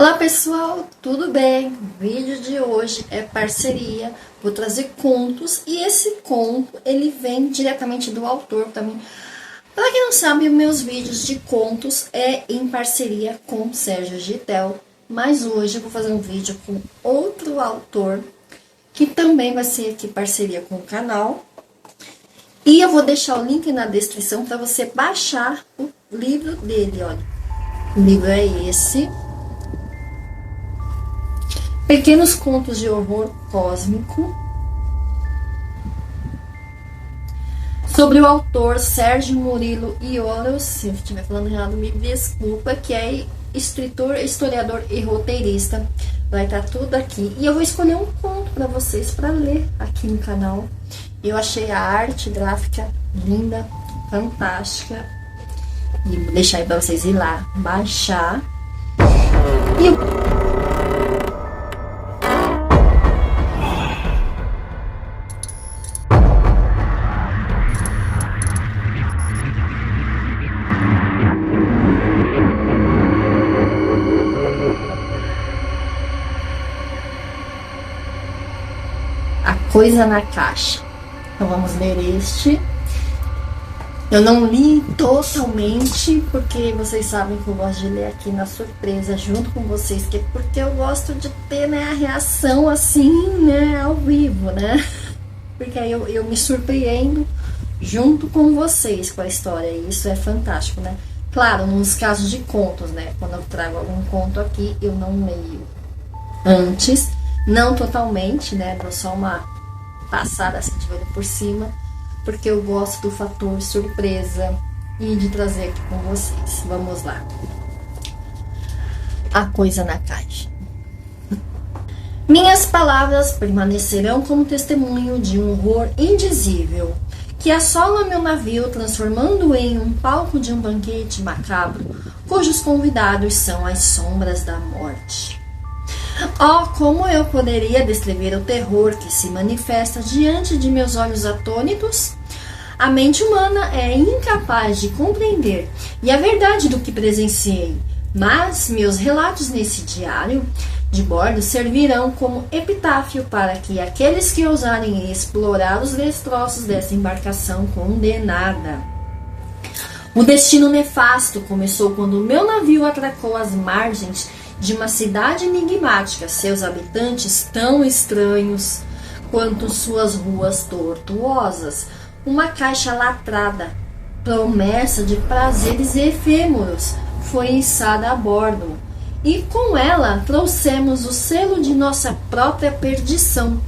Olá pessoal, tudo bem? O vídeo de hoje é parceria, vou trazer contos e esse conto ele vem diretamente do autor também. Para quem não sabe, meus vídeos de contos é em parceria com Sérgio Gitel, mas hoje eu vou fazer um vídeo com outro autor que também vai ser aqui parceria com o canal. E eu vou deixar o link na descrição para você baixar o livro dele, olha. O livro é esse. Pequenos Contos de Horror Cósmico, sobre o autor Sérgio Murilo Iolos. Se eu estiver falando errado, me desculpa, que é escritor, historiador e roteirista. Vai estar tudo aqui. E eu vou escolher um conto para vocês para ler aqui no canal. Eu achei a arte gráfica linda, fantástica. E vou deixar aí para vocês ir lá, baixar. E A Coisa na Caixa. Então vamos ler este. Eu não li totalmente, porque vocês sabem que eu gosto de ler aqui na surpresa, junto com vocês, que é porque eu gosto de ter, né, a reação assim, né, ao vivo, né? Porque aí eu me surpreendo junto com vocês com a história, e isso é fantástico, né? Claro, nos casos de contos, né? Quando eu trago algum conto aqui, eu não leio antes, não totalmente, né? Dou só uma passada assim de olho por cima, porque eu gosto do fator surpresa e de trazer aqui com vocês. Vamos lá. A Coisa na Caixa. Minhas palavras permanecerão como testemunho de um horror indizível que assola meu navio, transformando-o em um palco de um banquete macabro, cujos convidados são as sombras da morte. Oh, como eu poderia descrever o terror que se manifesta diante de meus olhos atônitos? A mente humana é incapaz de compreender e a verdade do que presenciei, mas meus relatos nesse diário de bordo servirão como epitáfio para que aqueles que ousarem explorar os destroços dessa embarcação condenada. O destino nefasto começou quando o meu navio atracou às margens de uma cidade enigmática, seus habitantes tão estranhos quanto suas ruas tortuosas. Uma caixa latrada, promessa de prazeres efêmeros, foi içada a bordo, e com ela trouxemos o selo de nossa própria perdição.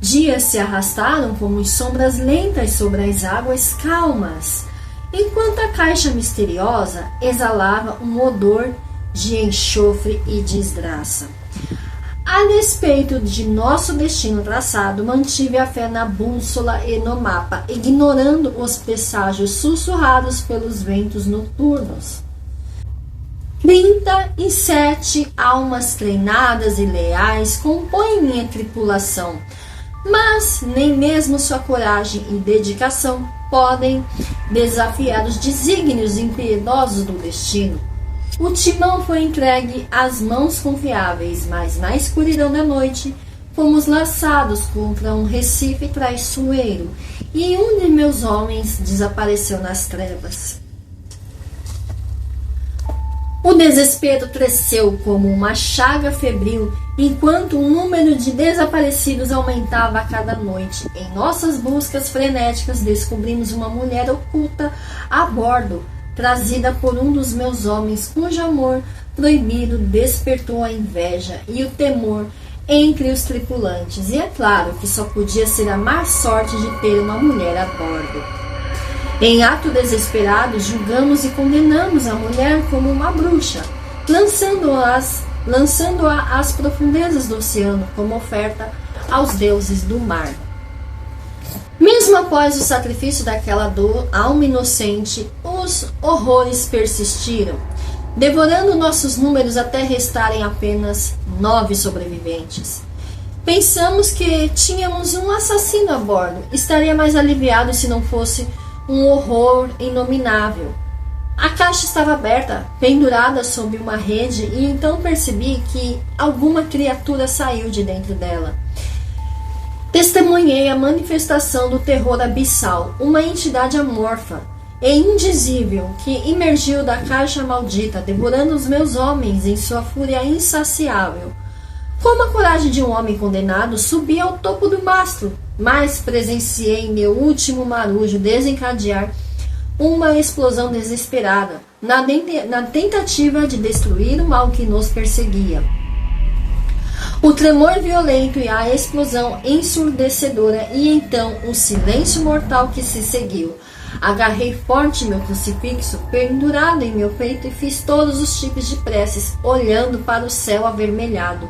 Dias se arrastaram como sombras lentas sobre as águas calmas, enquanto a caixa misteriosa exalava um odor de enxofre e desgraça. A despeito de nosso destino traçado, mantive a fé na bússola e no mapa, ignorando os presságios sussurrados pelos ventos noturnos. 37 almas treinadas e leais compõem minha tripulação, mas nem mesmo sua coragem e dedicação podem desafiar os desígnios impiedosos do destino. O timão foi entregue às mãos confiáveis, mas na escuridão da noite fomos laçados contra um recife traiçoeiro e um de meus homens desapareceu nas trevas. O desespero cresceu como uma chaga febril, enquanto o número de desaparecidos aumentava a cada noite. Em nossas buscas frenéticas, descobrimos uma mulher oculta a bordo, trazida por um dos meus homens, cujo amor proibido despertou a inveja e o temor entre os tripulantes. E é claro que só podia ser a má sorte de ter uma mulher a bordo. Em ato desesperado, julgamos e condenamos a mulher como uma bruxa, lançando-a às profundezas do oceano como oferta aos deuses do mar. Mesmo após o sacrifício daquela alma inocente, os horrores persistiram, devorando nossos números até restarem apenas 9 sobreviventes. Pensamos que tínhamos um assassino a bordo. Estaria mais aliviado se não fosse um horror inominável. A caixa estava aberta, pendurada sob uma rede, e então percebi que alguma criatura saiu de dentro dela. Testemunhei a manifestação do terror abissal, uma entidade amorfa e indizível que emergiu da caixa maldita, devorando os meus homens em sua fúria insaciável. Como a coragem de um homem condenado, subi ao topo do mastro, mas presenciei meu último marujo desencadear uma explosão desesperada, na tentativa de destruir o mal que nos perseguia. O tremor violento e a explosão ensurdecedora, e então o silêncio mortal que se seguiu. Agarrei forte meu crucifixo pendurado em meu peito e fiz todos os tipos de preces, olhando para o céu avermelhado.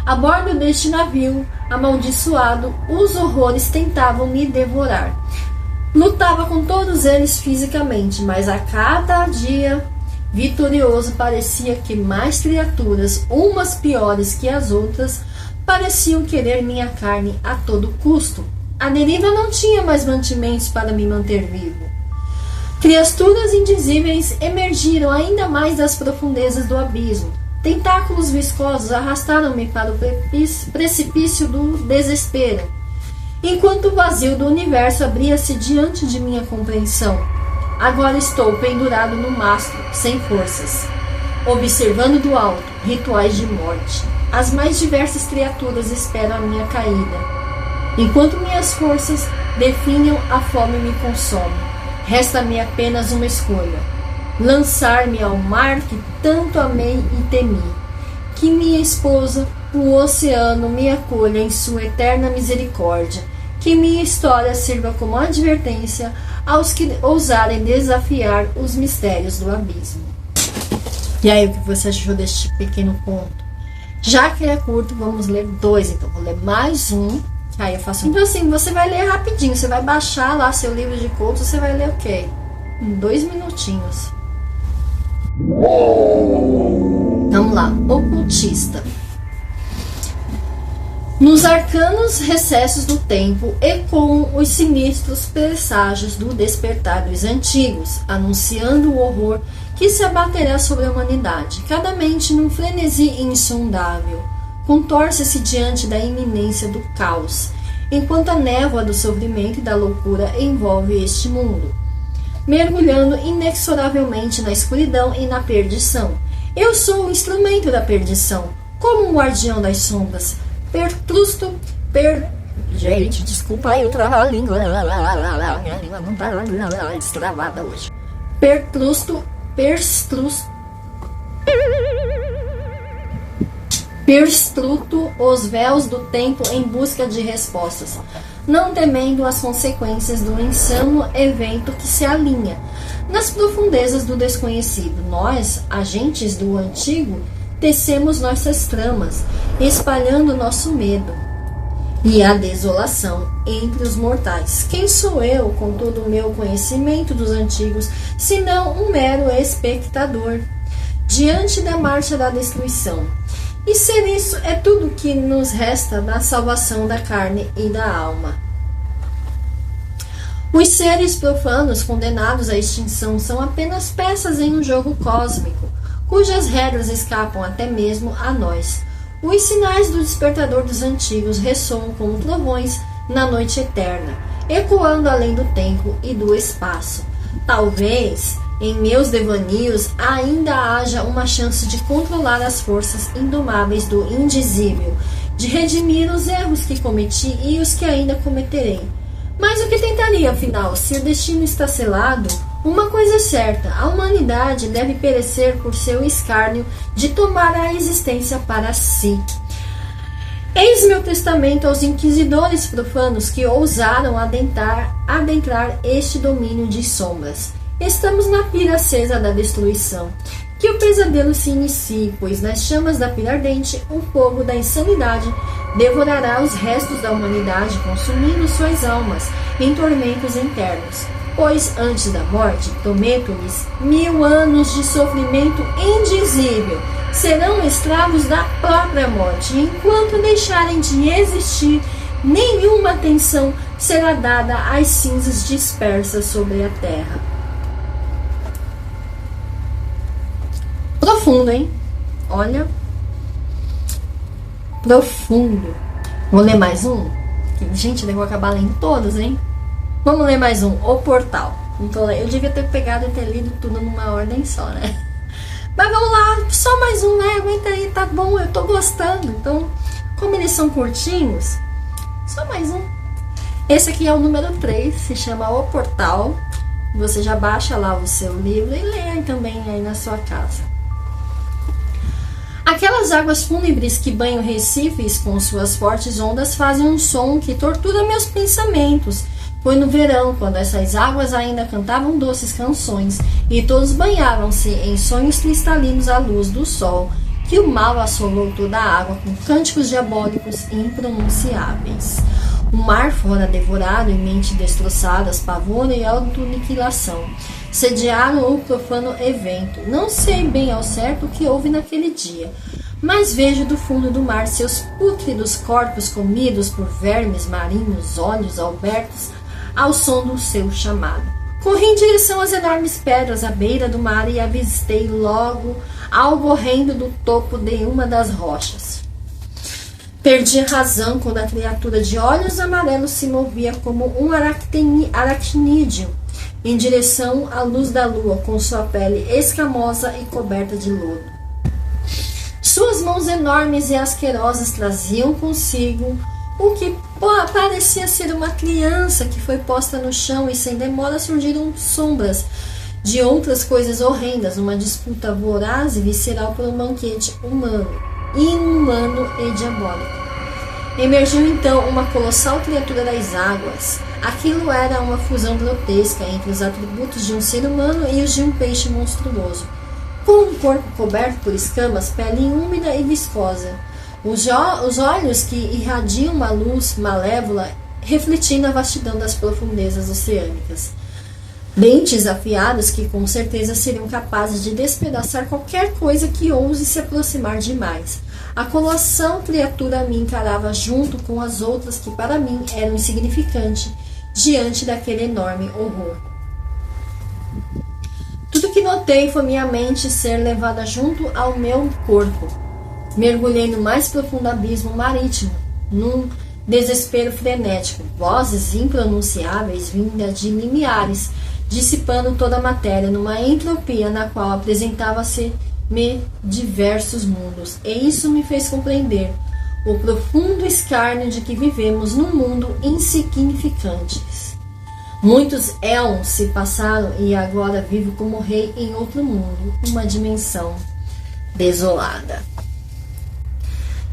A bordo deste navio, amaldiçoado, os horrores tentavam me devorar. Lutava com todos eles fisicamente, mas a cada dia vitorioso parecia que mais criaturas, umas piores que as outras, pareciam querer minha carne a todo custo. A deriva não tinha mais mantimentos para me manter vivo. Criaturas indizíveis emergiram ainda mais das profundezas do abismo. Tentáculos viscosos arrastaram-me para o precipício do desespero, enquanto o vazio do universo abria-se diante de minha compreensão. Agora estou pendurado no mastro, sem forças, observando do alto rituais de morte. As mais diversas criaturas esperam a minha caída, enquanto minhas forças definham, a fome me consome. Resta-me apenas uma escolha: lançar-me ao mar que tanto amei e temi. Que minha esposa, o oceano, me acolha em sua eterna misericórdia. Que minha história sirva como advertência aos que ousarem desafiar os mistérios do abismo. E aí, o que você achou deste pequeno conto? Já que é curto, vamos ler 2. Então, vou ler mais um. Aí eu faço. Então, assim, você vai ler rapidinho. Você vai baixar lá seu livro de contos. Você vai ler o quê? Em 2 minutinhos. Vamos lá. Ocultista. Nos arcanos recessos do tempo ecoam os sinistros presságios do despertar dos antigos, anunciando o horror que se abaterá sobre a humanidade. Cada mente, num frenesi insondável, contorce-se diante da iminência do caos, enquanto a névoa do sofrimento e da loucura envolve este mundo, mergulhando inexoravelmente na escuridão e na perdição. Eu sou o instrumento da perdição, como um guardião das sombras. Gente, desculpa aí, a língua não tá destravada hoje. Perstruto os véus do tempo em busca de respostas, não temendo as consequências do insano evento que se alinha nas profundezas do desconhecido. Nós, agentes do antigo, tecemos nossas tramas, espalhando nosso medo e a desolação entre os mortais. Quem sou eu, com todo o meu conhecimento dos antigos, senão um mero espectador, diante da marcha da destruição? E ser isso é tudo que nos resta da salvação da carne e da alma. Os seres profanos condenados à extinção são apenas peças em um jogo cósmico, cujas regras escapam até mesmo a nós. Os sinais do despertador dos antigos ressoam como trovões na noite eterna, ecoando além do tempo e do espaço. Talvez, em meus devaneios, ainda haja uma chance de controlar as forças indomáveis do indizível, de redimir os erros que cometi e os que ainda cometerei. Mas o que tentaria, afinal, se o destino está selado? Uma coisa é certa: a humanidade deve perecer por seu escárnio de tomar a existência para si. Eis meu testamento aos inquisidores profanos que ousaram adentrar este domínio de sombras. Estamos na pira acesa da destruição. Que o pesadelo se inicie, pois nas chamas da pira ardente o fogo da insanidade devorará os restos da humanidade, consumindo suas almas em tormentos internos. Pois antes da morte, prometo-lhes 1000 anos de sofrimento indizível. Serão escravos da própria morte. Enquanto deixarem de existir, nenhuma atenção será dada às cinzas dispersas sobre a terra. Profundo, hein? Olha, profundo. Vou ler mais um? Gente, eu vou acabar lendo todos, hein? Vamos ler mais um. O Portal. Eu devia ter pegado e ter lido tudo numa ordem só, né? Mas vamos lá, só mais um, né? Aguenta aí, tá bom, eu tô gostando. Então, como eles são curtinhos, só mais um. Esse aqui é o número 3, se chama O Portal. Você já baixa lá o seu livro e lê também aí na sua casa. Aquelas águas fúnebres que banham recifes com suas fortes ondas fazem um som que tortura meus pensamentos. Foi no verão, quando essas águas ainda cantavam doces canções e todos banhavam-se em sonhos cristalinos à luz do sol, que o mal assolou toda a água com cânticos diabólicos impronunciáveis. O mar fora devorado e mente destroçadas, pavor e autoaniquilação sediaram o profano evento. Não sei bem ao certo o que houve naquele dia, mas vejo do fundo do mar seus pútridos corpos comidos por vermes marinhos, olhos abertos ao som do seu chamado. Corri em direção às enormes pedras à beira do mar e avistei logo algo horrendo do topo de uma das rochas. Perdi a razão quando a criatura de olhos amarelos se movia como um aracnídeo em direção à luz da lua, com sua pele escamosa e coberta de lodo. Suas mãos enormes e asquerosas traziam consigo o que parecia ser uma criança que foi posta no chão, e sem demora surgiram sombras de outras coisas horrendas, uma disputa voraz e visceral por um banquete humano, inumano e diabólico. Emergiu então uma colossal criatura das águas. Aquilo era uma fusão grotesca entre os atributos de um ser humano e os de um peixe monstruoso, com um corpo coberto por escamas, pele úmida e viscosa, os olhos que irradiam uma luz malévola refletindo a vastidão das profundezas oceânicas. Dentes afiados que com certeza seriam capazes de despedaçar qualquer coisa que ouse se aproximar demais. A colossal criatura me encarava junto com as outras que para mim eram insignificantes diante daquele enorme horror. Tudo que notei foi minha mente ser levada junto ao meu corpo. Mergulhei no mais profundo abismo marítimo, num desespero frenético, vozes impronunciáveis vindas de limiares, dissipando toda a matéria numa entropia na qual apresentava-se-me diversos mundos, e isso me fez compreender o profundo escárnio de que vivemos num mundo insignificante. Muitos éons se passaram e agora vivo como rei em outro mundo, uma dimensão desolada.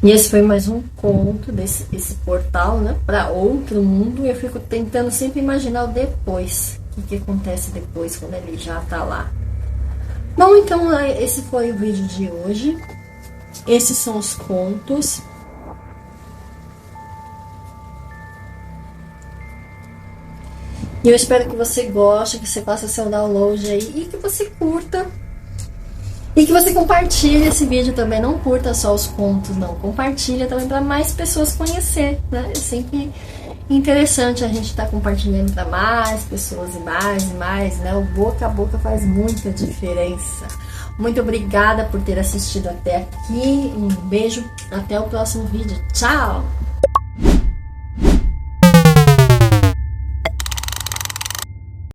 E esse foi mais um conto esse portal, né, para outro mundo. Eu fico tentando sempre imaginar o depois, o que acontece depois quando ele já tá lá. Bom, então esse foi o vídeo de hoje. Esses são os contos. E eu espero que você goste, que você faça seu download aí e que você curta. E que você compartilhe esse vídeo também. Não curta só os contos, não. Compartilha também para mais pessoas conhecer, né? É sempre interessante a gente estar compartilhando para mais pessoas e mais, né? O boca a boca faz muita diferença. Muito obrigada por ter assistido até aqui. Um beijo, até o próximo vídeo. Tchau!